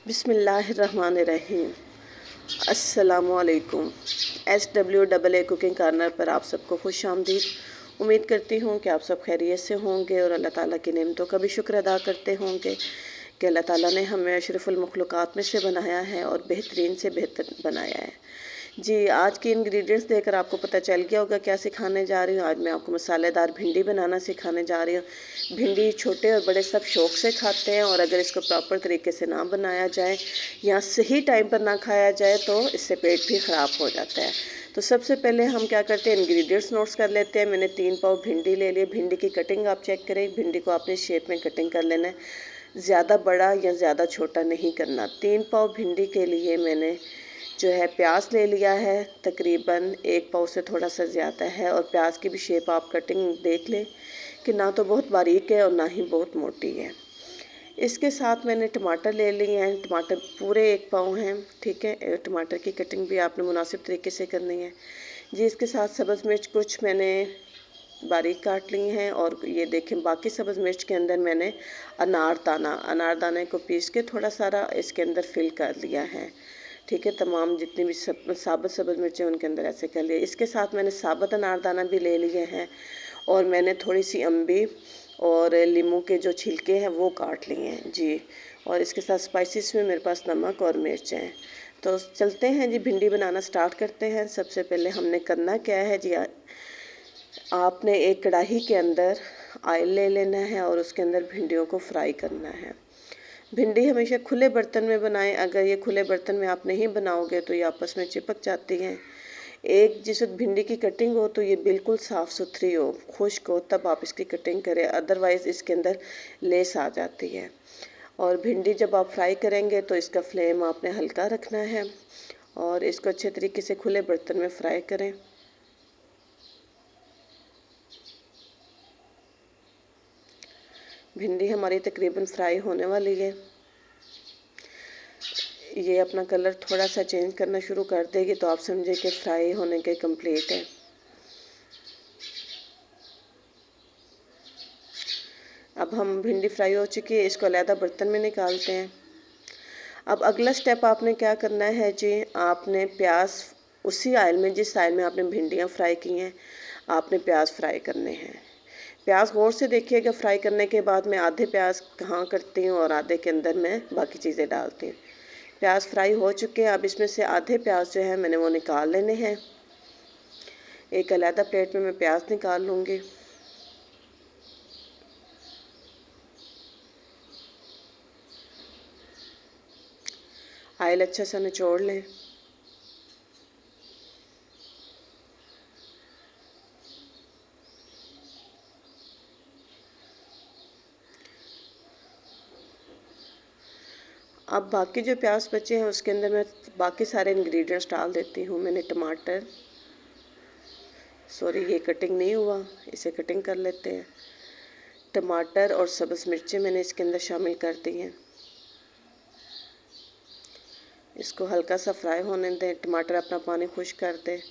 बिस्मिल्लाहिर्रहमानिर्रहीम। अस्सलामुअलैकुम। SWAA cooking corner पर आप सबको खुश आमदीद। उम्मीद करती हूँ कि आप सब खैरियत से होंगे और अल्लाह ताला की नेमतों का भी शुक्र अदा करते होंगे कि अल्लाह ताला ने हमें अशरफुल मखलूक़ात में से बनाया है और बेहतरीन से बेहतर बनाया है। जी, आज के इंग्रेडिएंट्स देखकर आपको पता चल गया होगा क्या सिखाने जा रही हूँ। आज मैं आपको मसालेदार भिंडी बनाना सिखाने जा रही हूँ। भिंडी छोटे और बड़े सब शौक़ से खाते हैं और अगर इसको प्रॉपर तरीके से ना बनाया जाए या सही टाइम पर ना खाया जाए तो इससे पेट भी ख़राब हो जाता है। तो सबसे पहले हम क्या करते हैं, इंग्रेडिएंट्स नोट्स कर लेते हैं। मैंने 3 पाव भिंडी ले लिए। भिंडी की कटिंग आप चेक करें, भिंडी को आपने शेप में कटिंग कर लेना है, ज़्यादा बड़ा या ज़्यादा छोटा नहीं करना। 3 पाव भिंडी के लिए मैंने जो है प्याज ले लिया है, तकरीबन 1 पाव से थोड़ा सा ज़्यादा है। और प्याज की भी शेप आप कटिंग देख लें कि ना तो बहुत बारीक है और ना ही बहुत मोटी है। इसके साथ मैंने टमाटर ले लिए हैं, टमाटर पूरे 1 पाव हैं, ठीक है। टमाटर की कटिंग भी आपने मुनासिब तरीके से करनी है जी। इसके साथ सब्ज़ मिर्च कुछ मैंने बारीक काट ली हैं और ये देखें बाकी सब्ज़ मिर्च के अंदर मैंने अनारदाने को पीस के थोड़ा सारा इसके अंदर फिल कर लिया है, ठीक है। तमाम जितनी भी साबुत सब्ज़ मिर्चें उनके अंदर ऐसे कर लिए। इसके साथ मैंने साबुत अनारदाना भी ले लिए हैं और मैंने थोड़ी सी अम्बी और लीमू के जो छिलके हैं वो काट लिए हैं जी। और इसके साथ स्पाइसेस में मेरे पास नमक और मिर्च हैं। तो चलते हैं जी, भिंडी बनाना स्टार्ट करते हैं। सबसे पहले हमने करना क्या है जी, आपने एक कढ़ाई के अंदर ऑयल ले लेना है और उसके अंदर भिंडियों को फ्राई करना है। भिंडी हमेशा खुले बर्तन में बनाएं। अगर ये खुले बर्तन में आप नहीं बनाओगे तो ये आपस में चिपक जाती हैं। एक जिस वक्त भिंडी की कटिंग हो तो ये बिल्कुल साफ़ सुथरी हो, खुश्क हो, तब आप इसकी कटिंग करें, अदरवाइज़ इसके अंदर लेस आ जाती है। और भिंडी जब आप फ्राई करेंगे तो इसका फ्लेम आपने हल्का रखना है और इसको अच्छे तरीके से खुले बर्तन में फ्राई करें। भिंडी हमारी तकरीबन फ्राई होने वाली है। ये अपना कलर थोड़ा सा चेंज करना शुरू कर देगी तो आप समझे कि फ्राई होने के कंप्लीट है। अब हम भिंडी फ्राई हो चुकी है, इसको अलहदा बर्तन में निकालते हैं। अब अगला स्टेप आपने क्या करना है जी, आपने प्याज उसी ऑयल में, जिस ऑयल में आपने भिंडियाँ फ्राई की हैं, आपने प्याज फ्राई करने हैं। प्याज गौर से देखिएगा। फ्राई करने के बाद मैं आधे प्याज कहाँ करती हूँ और आधे के अंदर मैं बाकी चीज़ें डालती हूँ। प्याज फ्राई हो चुके हैं। अब इसमें से आधे प्याज जो है मैंने वो निकाल लेने हैं। एक अलहदा प्लेट में मैं प्याज निकाल लूँगी। ऑयल अच्छा सा निचोड़ लें। अब बाकी जो प्याज बचे हैं उसके अंदर मैं बाकी सारे इंग्रेडिएंट्स डाल देती हूँ। मैंने टमाटर, सॉरी ये कटिंग नहीं हुआ, इसे कटिंग कर लेते हैं। टमाटर और सब्ज़ मिर्चें मैंने इसके अंदर शामिल कर दी हैं। इसको हल्का सा फ्राई होने दें, टमाटर अपना पानी खुश्क कर दे।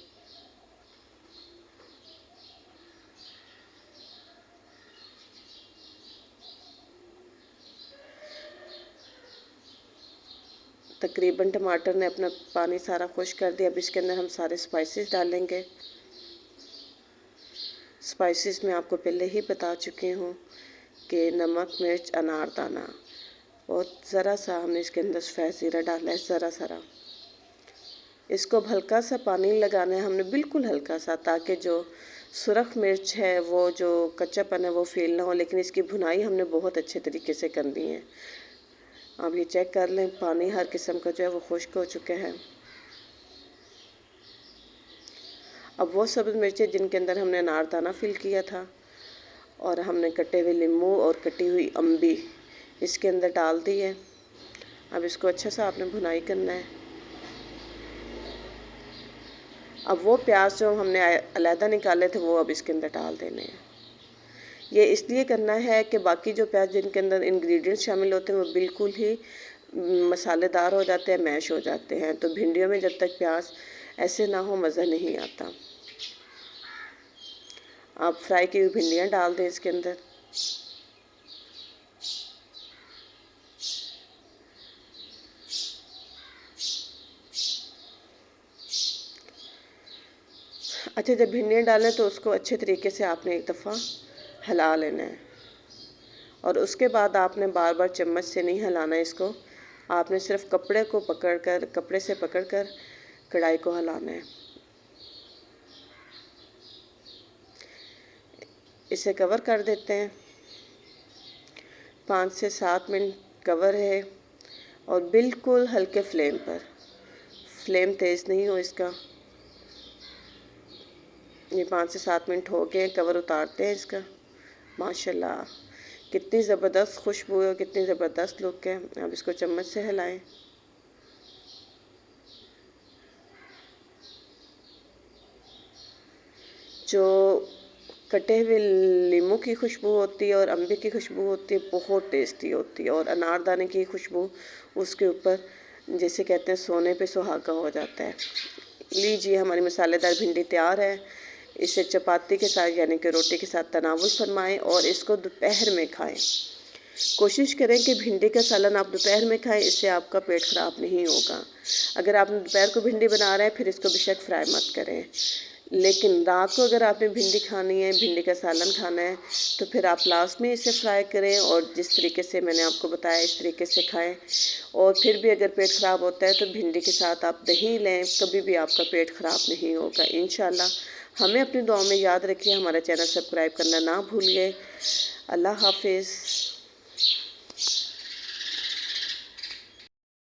तकरीबन टमाटर ने अपना पानी सारा खुश्क कर दिया। अब इसके अंदर हम सारे स्पाइसेस डालेंगे। स्पाइसेस मैं आपको पहले ही बता चुकी हूँ कि नमक, मिर्च, अनारदाना और ज़रा सा हमने इसके अंदर सफ़ेद ज़ीरा डाला है, ज़रा। इसको हल्का सा पानी लगाना है हमने, बिल्कुल हल्का सा, ताकि जो सुरख मिर्च है वो जो कच्चापन है वो फील ना हो। लेकिन इसकी भुनाई हमने बहुत अच्छे तरीके से करनी है। अब ये चेक कर लें, पानी हर किस्म का जो है वो खुश्क हो चुका है। अब वो सब्ज़ मिर्चें जिनके अंदर हमने अनारदाना फिल किया था और हमने कटे हुए नींबू और कटी हुई अम्बी इसके अंदर डाल दी है। अब इसको अच्छा सा आपने भुनाई करना है। अब वो प्याज जो हमने अलहदा निकाले थे वो अब इसके अंदर डाल देने हैं। ये इसलिए करना है कि बाकी जो प्याज जिनके अंदर इंग्रेडिएंट्स शामिल होते हैं वो बिल्कुल ही मसालेदार हो जाते हैं, मैश हो जाते हैं। तो भिंडियों में जब तक प्याज ऐसे ना हो मज़ा नहीं आता। आप फ्राई की हुई भिंडियाँ डाल दें इसके अंदर। अच्छा, जब भिंडियाँ डालें तो उसको अच्छे तरीके से आपने एक दफ़ा हिला लेना है और उसके बाद आपने बार बार चम्मच से नहीं हिलाना इसको, आपने सिर्फ कपड़े से पकड़कर कढ़ाई को हिलाना है। इसे कवर कर देते हैं, 5 से 7 मिनट कवर है और बिल्कुल हल्के फ्लेम पर, फ्लेम तेज़ नहीं हो इसका। ये 5 से 7 मिनट हो गए, कवर उतारते हैं इसका। माशाल्लाह कितनी ज़बरदस्त खुशबू है, कितनी ज़बरदस्त लुक है। अब इसको चम्मच से हिलाएं। जो कटे हुए नींबू की खुशबू होती है और अम्बी की खुशबू होती है, बहुत टेस्टी होती है। और अनारदाने की खुशबू उसके ऊपर जैसे कहते हैं सोने पे सुहागा हो जाता है। लीजिए हमारी मसालेदार भिंडी तैयार है। इसे चपाती के साथ यानी कि रोटी के साथ तनावुल फरमाएं और इसको दोपहर में खाएं। कोशिश करें कि भिंडी का सालन आप दोपहर में खाएं, इससे आपका पेट ख़राब नहीं होगा। अगर आप दोपहर को भिंडी बना रहे हैं फिर इसको बेशक फ्राई मत करें, लेकिन रात को अगर आपने भिंडी खानी है, भिंडी का सालन खाना है, तो फिर आप लास्ट में इसे फ्राई करें और जिस तरीके से मैंने आपको बताया इस तरीके से खाएं। और फिर भी अगर पेट ख़राब होता है तो भिंडी के साथ आप दही लें, कभी भी आपका पेट ख़राब नहीं होगा इंशाल्लाह। हमें अपनी दुआ में याद रखिए, हमारा चैनल सब्सक्राइब करना ना भूलिए। अल्लाह हाफिज़।